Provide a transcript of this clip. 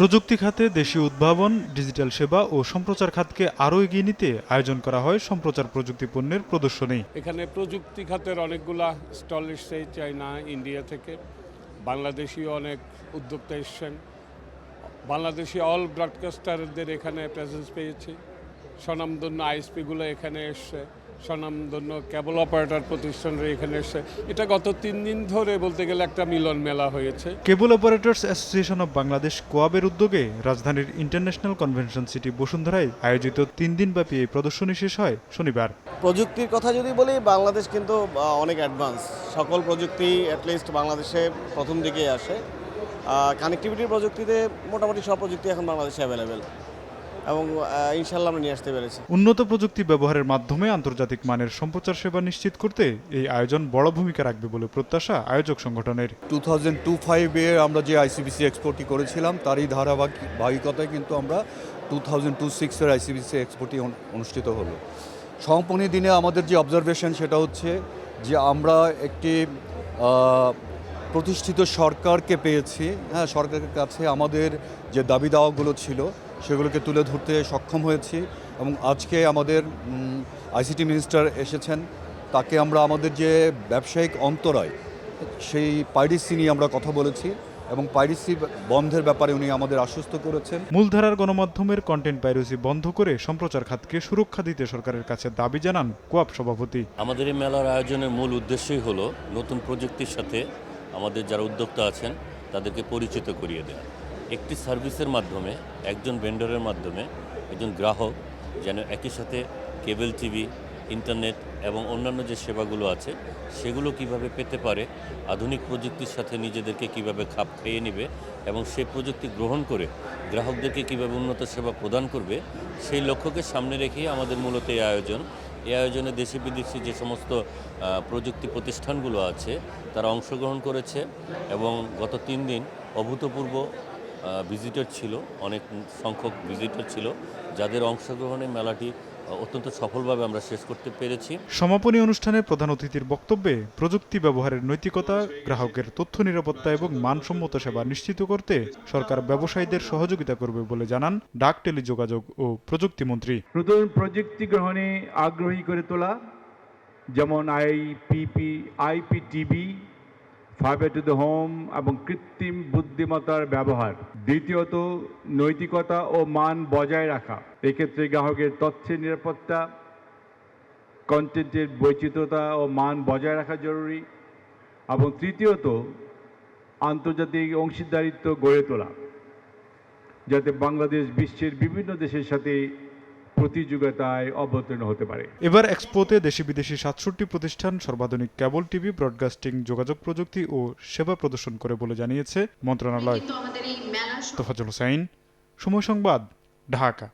প্রযুক্তি খাতে দেশীয় উদ্ভাবন, ডিজিটাল সেবা ও সম্প্রচার খাতকে আরও এগিয়ে নিতে আয়োজন করা হয় সম্প্রচার প্রযুক্তি পণ্যের প্রদর্শনী। এখানে প্রযুক্তি খাতের অনেকগুলা স্টল এসছে, চায়না, ইন্ডিয়া থেকে। বাংলাদেশীয় অনেক উদ্যোক্তা এসছেন। বাংলাদেশি অল ব্রডকাস্টারদের এখানে প্রেজেন্স পেয়েছি। স্বনামধন্য আইএসপিগুলো এখানে এসছে, স্বনামধন্য কেবল অপারেটর প্রতিষ্ঠানরা এখানে এসছে। এটা গত 3 দিন ধরে বলতে গেলে একটা মিলন মেলা হয়েছে। কেবল অপারেটর্স অ্যাসোসিয়েশন অব বাংলাদেশ কোয়াবের উদ্যোগে রাজধানীর ইন্টারন্যাশনাল কনভেনশন সিটি বসুন্ধরায় আয়োজিত 3 দিনব্যাপী এই প্রদর্শনী শেষ হয় শনিবার। প্রযুক্তির কথা যদি বলি, বাংলাদেশ কিন্তু অনেক অ্যাডভান্স। সকল প্রযুক্তি অ্যাটলিস্ট বাংলাদেশে প্রথম দিকেই আসে। কানেক্টিভিটির প্রযুক্তিতে মোটামুটি সব প্রযুক্তি এখন বাংলাদেশে অ্যাভেলেবেল এবং ইনশাল্লাহ আমরা নিয়ে আসতে পেরেছি। উন্নত প্রযুক্তি ব্যবহারের মাধ্যমে আন্তর্জাতিক মানের সম্প্রচার সেবা নিশ্চিত করতে এই আয়োজন বড় ভূমিকা রাখবে বলে প্রত্যাশা আয়োজক সংগঠনের। 2025-এ আমরা যে আইসিবিসি এক্সপোর্টটি করেছিলাম তারই ধারাবাহিকতায় কিন্তু আমরা 2026-এর আইসিবিসি এক্সপোর্টটি অনুষ্ঠিত হলো। সমাপনী দিনে আমাদের যে অবজারভেশন সেটা হচ্ছে যে আমরা একটি প্রতিষ্ঠিত সরকারকে পেয়েছি। হ্যাঁ, সরকারের কাছে আমাদের যে দাবি দাওয়াগুলো ছিল সেগুলোকে তুলে ধরতে সক্ষম হয়েছি এবং আজকে আমাদের আইসিটি মিনিস্টার এসেছেন, তাকে আমরা আমাদের যে ব্যবসায়িক অন্তরায় সেই পাইরেসি নিয়ে আমরা কথা বলেছি এবং পাইরেসি বন্ধের ব্যাপারে উনি আমাদের আশ্বস্ত করেছেন। মূলধারার গণমাধ্যমের কন্টেন্ট পাইরেসি বন্ধ করে সম্প্রচার খাতকে সুরক্ষা দিতে সরকারের কাছে দাবি জানান কোয়াব সভাপতি। আমাদের এই মেলার আয়োজনের মূল উদ্দেশ্যই হলো নতুন প্রযুক্তির সাথে আমাদের যারা উদ্যোক্তা আছেন তাদেরকে পরিচিত করিয়ে দেওয়া। একটি সার্ভিসের মাধ্যমে, একজন ভেন্ডরের মাধ্যমে একজন গ্রাহক যেন একই সাথে কেবল টিভি, ইন্টারনেট এবং অন্যান্য যে সেবাগুলো আছে সেগুলো কিভাবে পেতে পারে, আধুনিক প্রযুক্তির সাথে নিজেদেরকে কিভাবে খাপ খাইয়ে নেবে এবং সেই প্রযুক্তি গ্রহণ করে গ্রাহকদেরকে কিভাবে উন্নত সেবা প্রদান করবে, সেই লক্ষ্যকে সামনে রেখেই আমাদের মূলত এই আয়োজন। এই আয়োজনে দেশি বিদেশি যে সমস্ত প্রযুক্তি প্রতিষ্ঠানগুলো আছে তারা অংশগ্রহণ করেছে এবং গত 3 দিন অভূতপূর্ব ভিজিটর ছিল, অনেক সংখ্যক ভিজিটর ছিল, যাদের অংশগ্রহণে মেলাটি অত্যন্ত সফলভাবে আমরা শেষ করতে পেরেছি। সমাপনী অনুষ্ঠানে প্রধান অতিথির বক্তব্যে প্রযুক্তি ব্যবহারের নৈতিকতা, গ্রাহকের তথ্য নিরাপত্তা এবং মানসম্মত সেবা নিশ্চিত করতে সরকার ব্যবসায়ীদের সহযোগিতা করবে বলে জানান ডাক, টেলিযোগাযোগ ও প্রযুক্তি মন্ত্রী। নতুন প্রযুক্তি গ্রহণে আগ্রহী করে তোলা, যেমন IPTV, fibre to the home এবং কৃত্রিম বুদ্ধিমত্তার ব্যবহার। দ্বিতীয়ত, নৈতিকতা ও মান বজায় রাখা। এক্ষেত্রে গ্রাহকের তথ্যের নিরাপত্তা, কন্টেন্টের বৈচিত্র্যতা ও মান বজায় রাখা জরুরি। এবং তৃতীয়ত, আন্তর্জাতিক অংশীদারিত্ব গড়ে তোলা, যাতে বাংলাদেশ বিশ্বের বিভিন্ন দেশের সাথে প্রতিযোগিতায় অবতীর্ণ হতে পারে। এবার এক্সপোতে দেশি বিদেশি 67 প্রতিষ্ঠান সর্বাধুনিক কেবল টিভি, ব্রডকাস্টিং, যোগাযোগ প্রযুক্তি ও সেবা প্রদর্শন করে বলে জানিয়েছে মন্ত্রণালয়। তোফাজ্জল হোসাইন, সময় সংবাদ, ঢাকা।